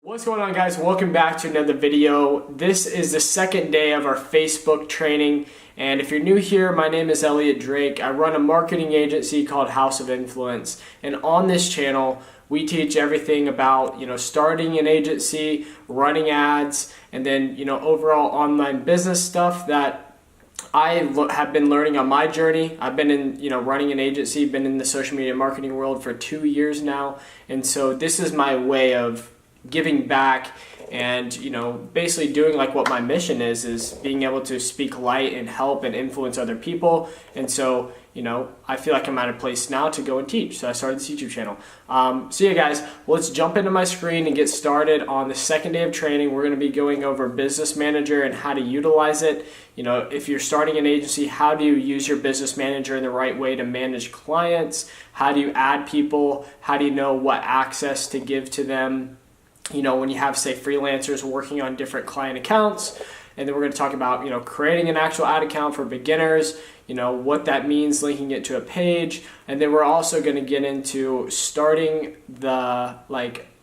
What's going on, guys? Welcome back to another video. This is the second day of our Facebook training, and if you're new here, my name is Elliot Drake. I run a marketing agency called House of Influence, and on this channel we teach everything about starting an agency, running ads, and then overall online business stuff that I have been learning on my journey. I've been in running an agency, been in the social media marketing world for 2 years now, and so this is my way of giving back and basically doing like what my mission is being able to speak light and help and influence other people. And so I feel like I'm at a place now to go and teach, so I started this YouTube channel. So yeah, guys, let's jump into my screen and get started. On the second day of training, we're going to be going over Business Manager and how to utilize it. If you're starting an agency, how do you use your Business Manager in the right way to manage clients? How do you add people? How do you know what access to give to them when you have, say, freelancers working on different client accounts? And then we're going to talk about, creating an actual ad account for beginners, what that means, linking it to a page. And then we're also going to get into starting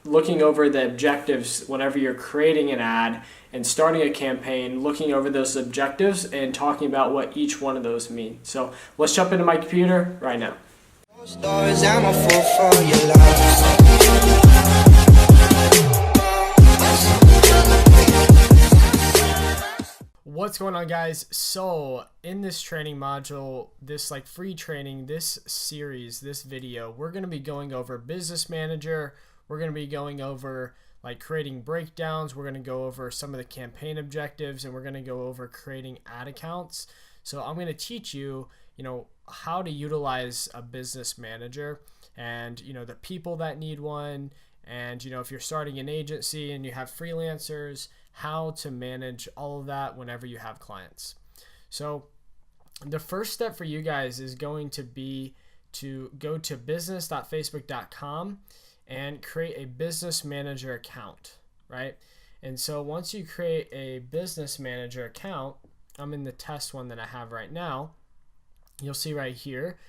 looking over the objectives whenever you're creating an ad and starting a campaign, looking over those objectives and talking about what each one of those mean. So let's jump into my computer right now. What's going on, guys? So in this training module, this free training, this series, this video, we're going to be going over Business Manager. We're going to be going over creating breakdowns. We're going to go over some of the campaign objectives, and we're going to go over creating ad accounts. So I'm going to teach you, how to utilize a Business Manager and, the people that need one. And, if you're starting an agency and you have freelancers, how to manage all of that whenever you have clients. So the first step for you guys is going to be to go to business.facebook.com and create a Business Manager account, right? And so once you create a Business Manager account, I'm in the test one that I have right now. You'll see right here,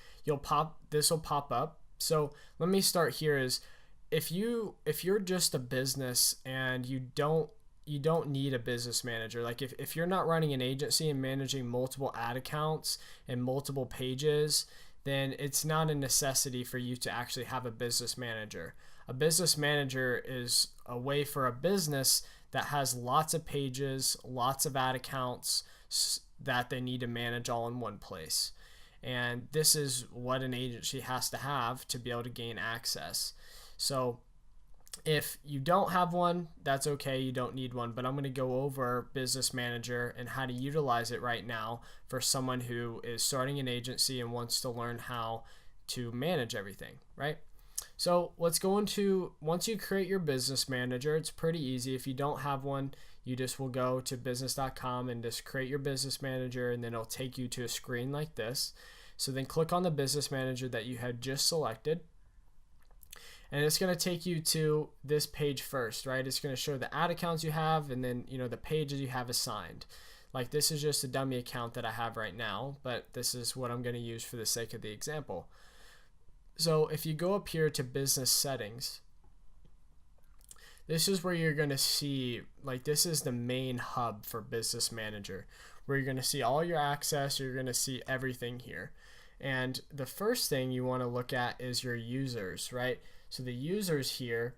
this will pop up. So let me start here. Is if you're just a business and you don't need a Business Manager, if you're not running an agency and managing multiple ad accounts and multiple pages, then it's not a necessity for you to actually have a Business Manager. A Business Manager is a way for a business that has lots of pages, lots of ad accounts that they need to manage all in one place. And this is what an agency has to have to be able to gain access. So if you don't have one, that's okay, you don't need one, but I'm going to go over Business Manager and how to utilize it right now for someone who is starting an agency and wants to learn how to manage everything, right? So let's go into, once you create your Business Manager, it's pretty easy. If you don't have one, you just will go to business.com and just create your Business Manager, and then it'll take you to a screen like this. So then click on the Business Manager that you had just selected. And it's going to take you to this page first, right? It's going to show the ad accounts you have and then, the pages you have assigned. This is just a dummy account that I have right now, but this is what I'm going to use for the sake of the example. So if you go up here to Business Settings, this is where you're going to see, this is the main hub for Business Manager, where you're going to see all your access, you're going to see everything here. And the first thing you want to look at is your users, right? So the users here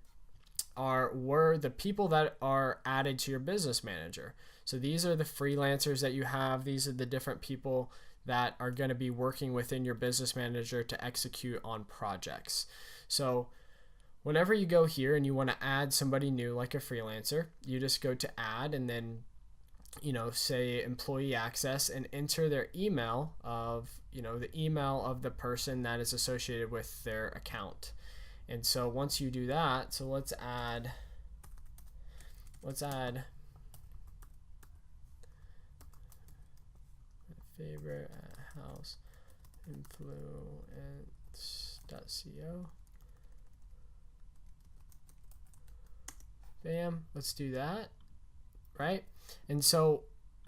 were the people that are added to your Business Manager. So these are the freelancers that you have. These are the different people that are going to be working within your Business Manager to execute on projects. So whenever you go here and you want to add somebody new, like a freelancer, you just go to add and then say employee access and enter their email of the email of the person that is associated with their account. And so once you do that, so let's add favorite house influence.co. Bam, let's do that, right? And so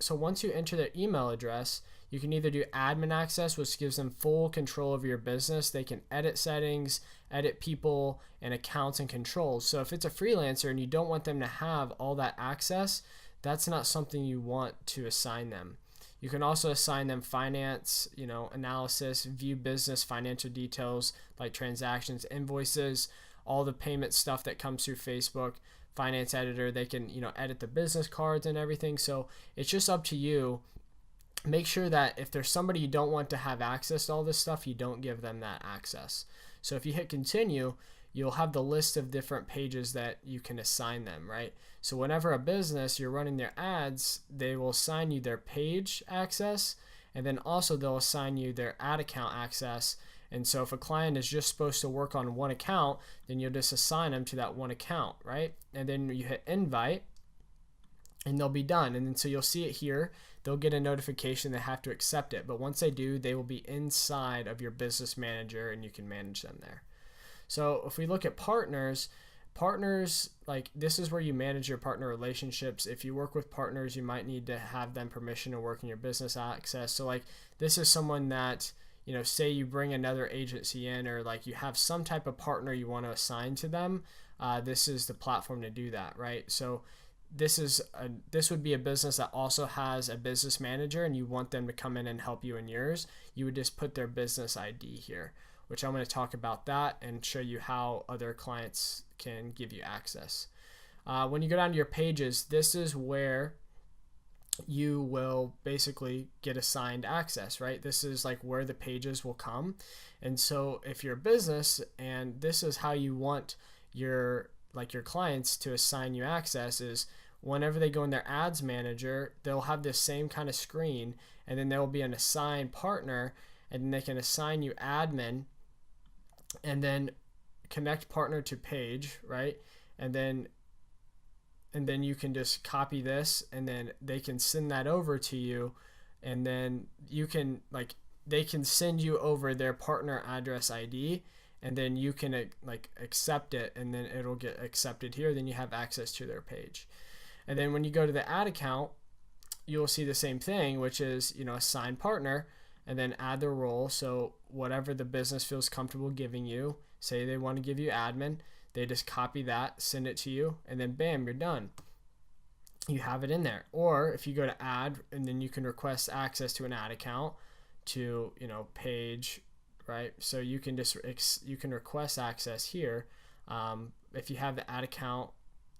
once you enter their email address, You can either do admin access, which gives them full control over your business. They can edit settings, edit people and accounts and controls. So if it's a freelancer and you don't want them to have all that access, that's not something you want to assign them. You can also assign them finance, analysis, view business financial details like transactions, invoices, all the payment stuff that comes through Facebook, finance editor. They can, edit the business cards and everything. So it's just up to you. Make sure that if there's somebody you don't want to have access to all this stuff, you don't give them that access. So if you hit continue, you'll have the list of different pages that you can assign them, right? So whenever a business, you're running their ads, they will assign you their page access, and then also they'll assign you their ad account access. And so if a client is just supposed to work on one account, then you'll just assign them to that one account, right? And then you hit invite, and they'll be done. And then so you'll see it here. They'll get a notification they have to accept it. But once they do, they will be inside of your business manager, and you can manage them there. So if we look at partners, like this is where you manage your partner relationships. If you work with partners, you might need to have them permission to work in your business access. So like this is someone that, say you bring another agency in, or like you have some type of partner you want to assign to them. This is the platform to do that, right? So this would be a business that also has a business manager, and you want them to come in and help you in yours. You would just put their business ID here, which I'm going to talk about that and show you how other clients can give you access. When you go down to your pages, this is where you will basically get assigned access, right? This is like where the pages will come. And so if you're a business and this is how you want your clients to assign you access, is whenever they go in their ads manager, they'll have this same kind of screen, and then there will be an assigned partner, and then they can assign you admin, and then connect partner to page, right? And then you can just copy this, and then they can send that over to you, and then you can they can send you over their partner address ID, and then you can accept it, and then it'll get accepted here. Then you have access to their page. And then when you go to the ad account, you'll see the same thing, which is assign partner, and then add the role. So whatever the business feels comfortable giving you, say they want to give you admin, they just copy that, send it to you, and then bam, you're done. You have it in there. Or if you go to add, and then you can request access to an ad account to page, right? So you can request access here. If you have the ad account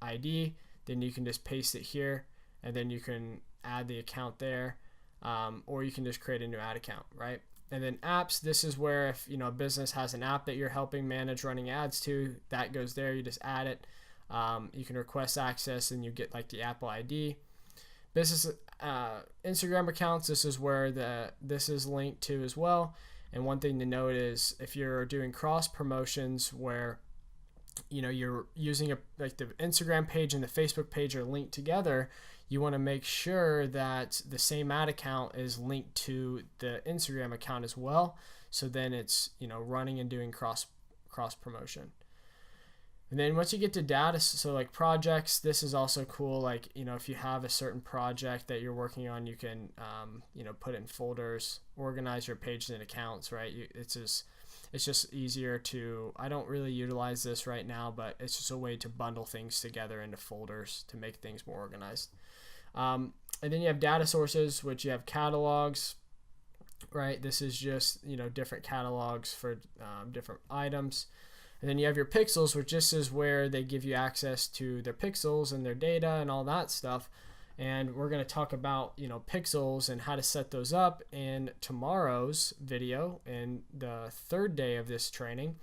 ID, then you can just paste it here, and then you can add the account there, or you can just create a new ad account, right? And then apps, this is where if a business has an app that you're helping manage running ads to, that goes there. You just add it. You can request access, and you get like the Apple ID. Business Instagram accounts, this is where this is linked to as well. And one thing to note is if you're doing cross promotions where you're using the Instagram page and the Facebook page are linked together, you want to make sure that the same ad account is linked to the Instagram account as well. So then it's running and doing cross promotion. And then once you get to data, so like projects, this is also cool. Like, if you have a certain project that you're working on, you can, put it in folders, organize your pages and accounts, right? It's just easier to, I don't really utilize this right now, but it's just a way to bundle things together into folders to make things more organized. And then you have data sources, which you have catalogs, right? This is just, different catalogs for different items. And then you have your pixels, which this is where they give you access to their pixels and their data and all that stuff. And we're going to talk about, pixels and how to set those up in tomorrow's video in the third day of this training.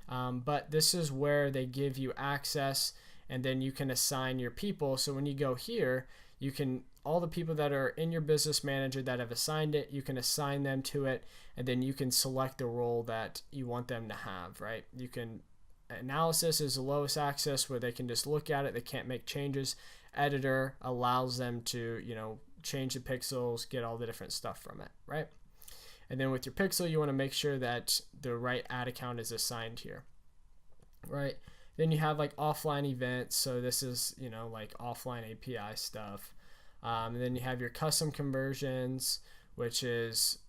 But this is where they give you access, and then you can assign your people. So when you go here, you can, all the people that are in your business manager that have assigned it, you can assign them to it, and then you can select the role that you want them to have, right? You can, analysis is the lowest access where they can just look at it, they can't make changes. Editor allows them to, change the pixels, get all the different stuff from it, right? And then with your pixel, you want to make sure that the right ad account is assigned here, right? Then you have like offline events. So this is, like offline API stuff. And then you have your custom conversions, which is,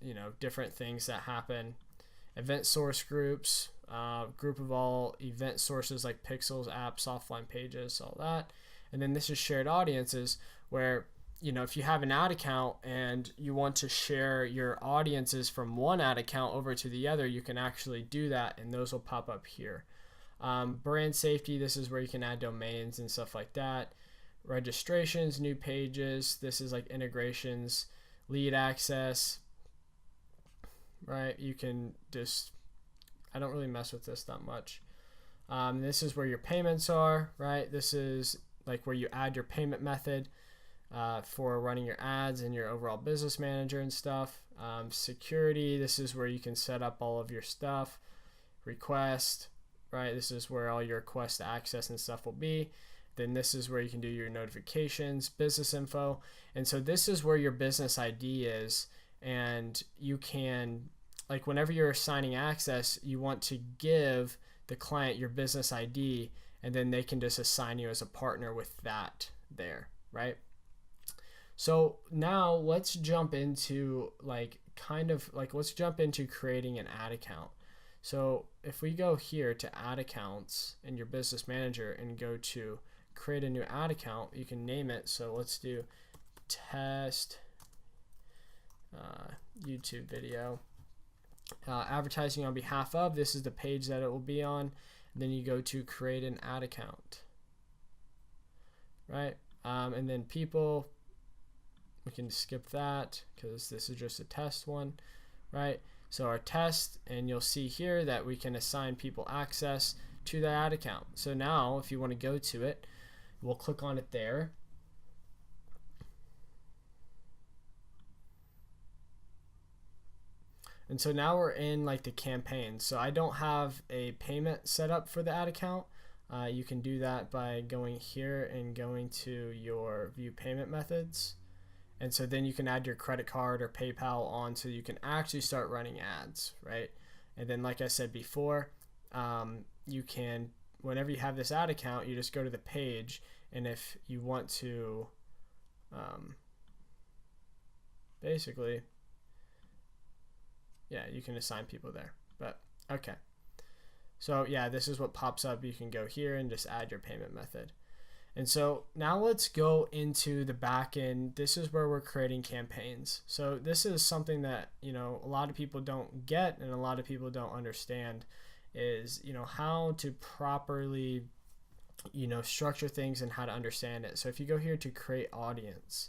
different things that happen. Event source groups, group of all event sources like pixels, apps, offline pages, all that. And then this is shared audiences, where if you have an ad account and you want to share your audiences from one ad account over to the other, you can actually do that, and those will pop up here. Brand safety, this is where you can add domains and stuff like that. Registrations, new pages, this is like integrations, lead access, right? You can just, I don't really mess with this that much. This is where your payments are, right? This is like where you add your payment method for running your ads and your overall business manager and stuff. Security, this is where you can set up all of your stuff. Request, right? This is where all your request access and stuff will be. Then this is where you can do your notifications, business info. And so this is where your business ID is. And you can, like whenever you're assigning access, you want to give the client your business ID, and then they can just assign you as a partner with that there, right? So now let's jump into let's jump into creating an ad account. So if we go here to add accounts in your business manager and go to create a new ad account, you can name it. So let's do test YouTube video. Advertising on behalf of, this is the page that it will be on. And then you go to create an ad account, right? And then people, we can skip that because this is just a test one, right? So our test, and you'll see here that we can assign people access to the ad account. So now if you want to go to it, we'll click on it there. And so now we're in like the campaign. So I don't have a payment set up for the ad account. You can do that by going here and going to your view payment methods. And so then you can add your credit card or PayPal on so you can actually start running ads, right? And then like I said before, you can, whenever you have this ad account, you just go to the page, and if you want to basically, yeah, you can assign people there. But okay, so yeah, this is what pops up. You can go here and just add your payment method. And so now let's go into the back end. This is where we're creating campaigns. So this is something that, a lot of people don't get and a lot of people don't understand is, how to properly, structure things and how to understand it. So if you go here to create audience,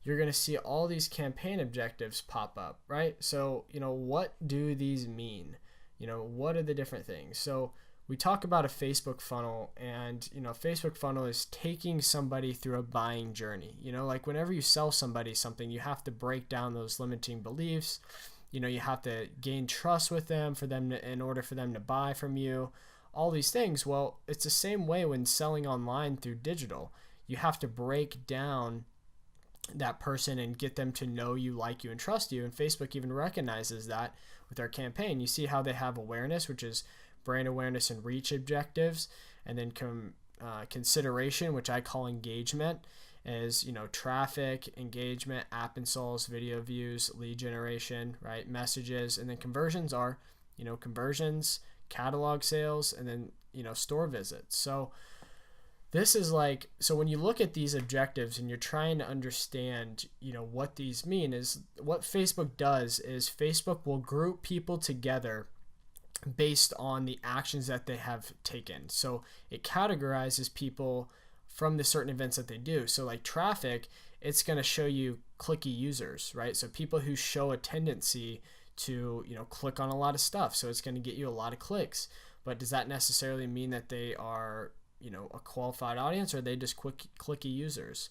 you're going to see all these campaign objectives pop up, right? So, what do these mean? What are the different things? So we talk about a Facebook funnel, and a Facebook funnel is taking somebody through a buying journey. Like whenever you sell somebody something, you have to break down those limiting beliefs. You have to gain trust with them in order for them to buy from you. All these things. Well, it's the same way when selling online through digital. You have to break down that person and get them to know you, like you, and trust you. And Facebook even recognizes that with their campaign. You see how they have awareness, which is brand awareness and reach objectives, and then consideration, which I call engagement, is traffic, engagement, app installs, video views, lead generation, right, messages, and then conversions are conversions, catalog sales, and then store visits. So this is so when you look at these objectives and you're trying to understand what these mean, is what Facebook does is Facebook will group people together based on the actions that they have taken. So it categorizes people from the certain events that they do. So like traffic, it's going to show you clicky users, right? So people who show a tendency to, click on a lot of stuff. So it's going to get you a lot of clicks. But does that necessarily mean that they are, a qualified audience, or are they just clicky users?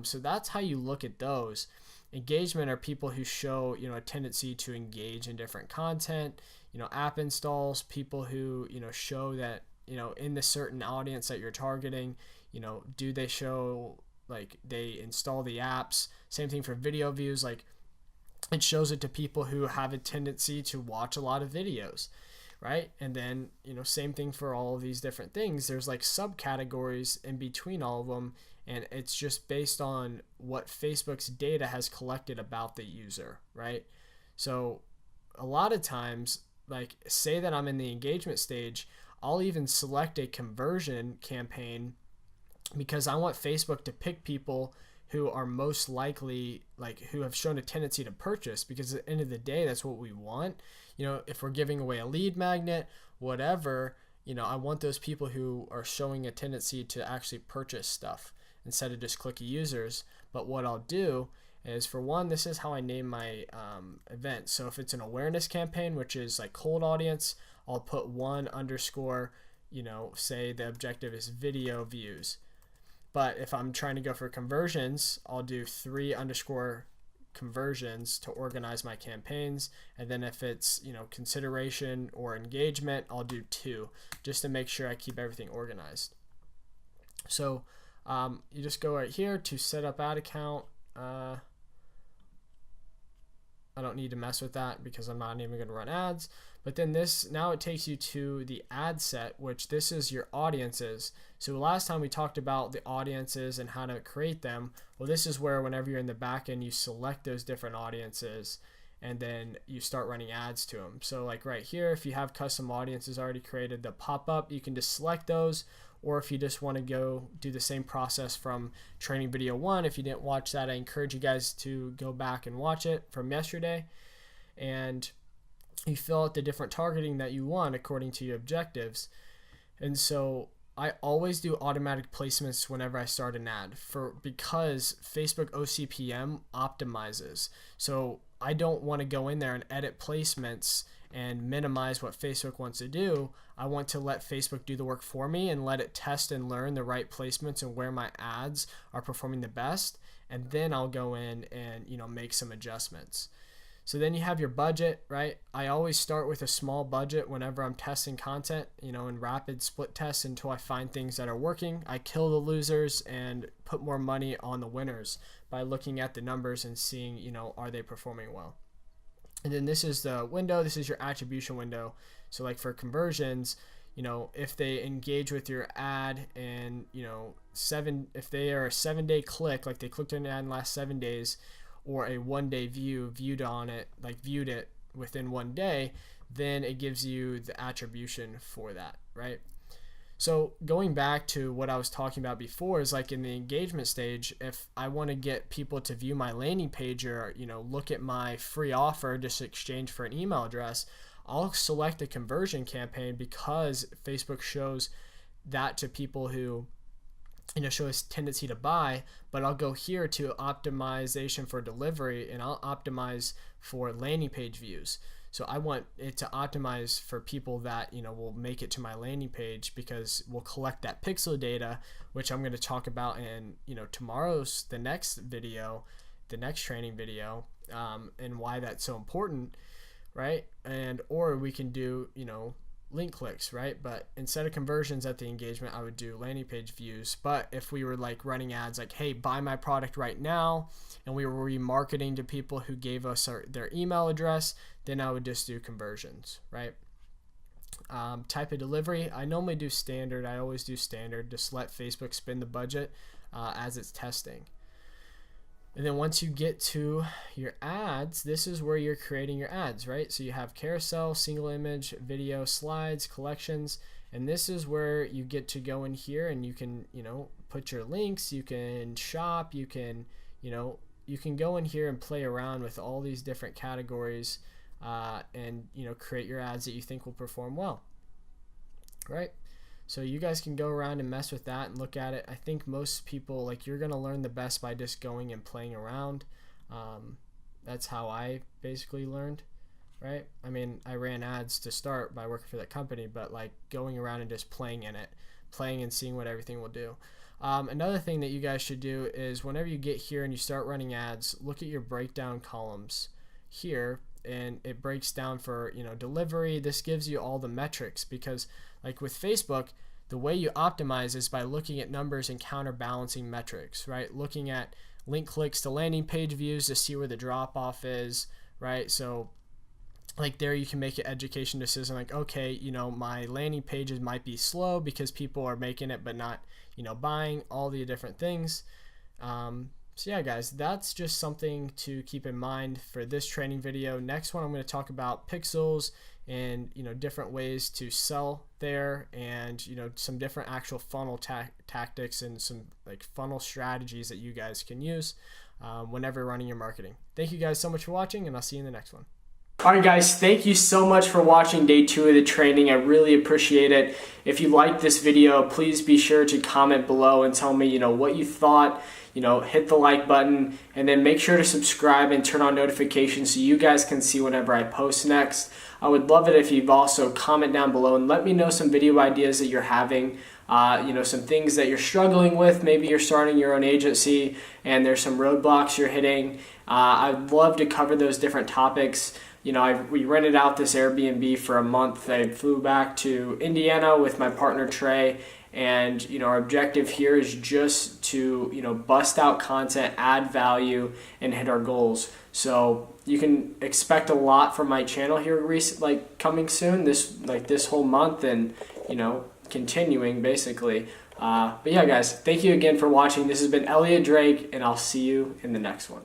So that's how you look at those. Engagement are people who show, a tendency to engage in different content. App installs, people who, show that, in the certain audience that you're targeting, do they show, like, they install the apps? Same thing for video views. Like, it shows it to people who have a tendency to watch a lot of videos, right? And then, same thing for all of these different things. There's like subcategories in between all of them, and it's just based on what Facebook's data has collected about the user, right? So a lot of times, like say that I'm in the engagement stage, I'll even select a conversion campaign because I want Facebook to pick people who are most likely, like who have shown a tendency to purchase, because at the end of the day, that's what we want. If we're giving away a lead magnet, whatever, I want those people who are showing a tendency to actually purchase stuff instead of just clicky users. But what I'll do is, for one, this is how I name my event. So if it's an awareness campaign, which is like cold audience, I'll put 1 underscore, say the objective is video views. But if I'm trying to go for conversions, I'll do 3 underscore conversions to organize my campaigns. And then if it's, consideration or engagement, I'll do 2 just to make sure I keep everything organized. So you just go right here to set up ad account. I don't need to mess with that because I'm not even going to run ads. But then now it takes you to the ad set, which this is your audiences. So last time we talked about the audiences and how to create them. Well, this is where whenever you're in the back end, you select those different audiences and then you start running ads to them. So like right here, if you have custom audiences already created that pop up, you can just select those. Or if you just want to go do the same process from training video 1, if you didn't watch that, I encourage you guys to go back and watch it from yesterday. And you fill out the different targeting that you want according to your objectives. And so I always do automatic placements whenever I start an ad because Facebook OCPM optimizes. So I don't want to go in there and edit placements and minimize what Facebook wants to do. I want to let Facebook do the work for me and let it test and learn the right placements and where my ads are performing the best. And then I'll go in and, make some adjustments. So then you have your budget, right? I always start with a small budget whenever I'm testing content, in rapid split tests until I find things that are working. I kill the losers and put more money on the winners by looking at the numbers and seeing, are they performing well? And then this is the window. This is your attribution window. So like for conversions, if they engage with your ad and, if they are a 7-day click, like they clicked on an ad in the last 7 days, or a 1-day viewed it within 1 day, then it gives you the attribution for that, right? So going back to what I was talking about before is like in the engagement stage, if I want to get people to view my landing page or, look at my free offer, just exchange for an email address, I'll select a conversion campaign because Facebook shows that to people who show a tendency to buy. But I'll go here to optimization for delivery and I'll optimize for landing page views. So I want it to optimize for people that, will make it to my landing page, because we'll collect that pixel data, which I'm going to talk about in, the next training video, and why that's so important, right? Or we can do, link clicks, right? But instead of conversions at the engagement, I would do landing page views. But if we were like running ads like, hey, buy my product right now, and we were remarketing to people who gave us their email address, then I would just do conversions, right? Type of delivery, I normally do standard. I always do standard. Just let Facebook spin the budget as it's testing. And then once you get to your ads, this is where you're creating your ads, right? So you have carousel, single image, video, slides, collections, and this is where you get to go in here and you can, put your links, you can shop, you can go in here and play around with all these different categories and, create your ads that you think will perform well, right? So you guys can go around and mess with that and look at it. I think most people, you're going to learn the best by just going and playing around. That's how I basically learned, right? I mean, I ran ads to start by working for that company, but going around and just playing in it, playing and seeing what everything will do. Another thing that you guys should do is whenever you get here and you start running ads, look at your breakdown columns here, and it breaks down for, delivery. This gives you all the metrics, because with Facebook, the way you optimize is by looking at numbers and counterbalancing metrics, right? Looking at link clicks to landing page views to see where the drop off is, right? So like there you can make an education decision, like, okay, you know, my landing pages might be slow because people are making it but not, you know, buying, all the different things. So yeah, guys, that's just something to keep in mind for this training video. Next one, I'm going to talk about pixels and, you know, different ways to sell there, and, you know, some different actual funnel tactics and some like funnel strategies that you guys can use whenever running your marketing. Thank you guys so much for watching, and I'll see you in the next one. Alright guys, thank you so much for watching day 2 of the training. I really appreciate it. If you liked this video, please be sure to comment below and tell me, you know, what you thought. You know, hit the like button, and then make sure to subscribe and turn on notifications so you guys can see whenever I post next. I would love it if you've also comment down below and let me know some video ideas that you're having. You know, some things that you're struggling with. Maybe you're starting your own agency and there's some roadblocks you're hitting. I'd love to cover those different topics. You know, we rented out this Airbnb for a month. I flew back to Indiana with my partner Trey, and, you know, our objective here is just to, you know, bust out content, add value, and hit our goals. So you can expect a lot from my channel here, like coming soon, this whole month, and, you know, continuing basically. But yeah, guys, thank you again for watching. This has been Elliot Drake, and I'll see you in the next one.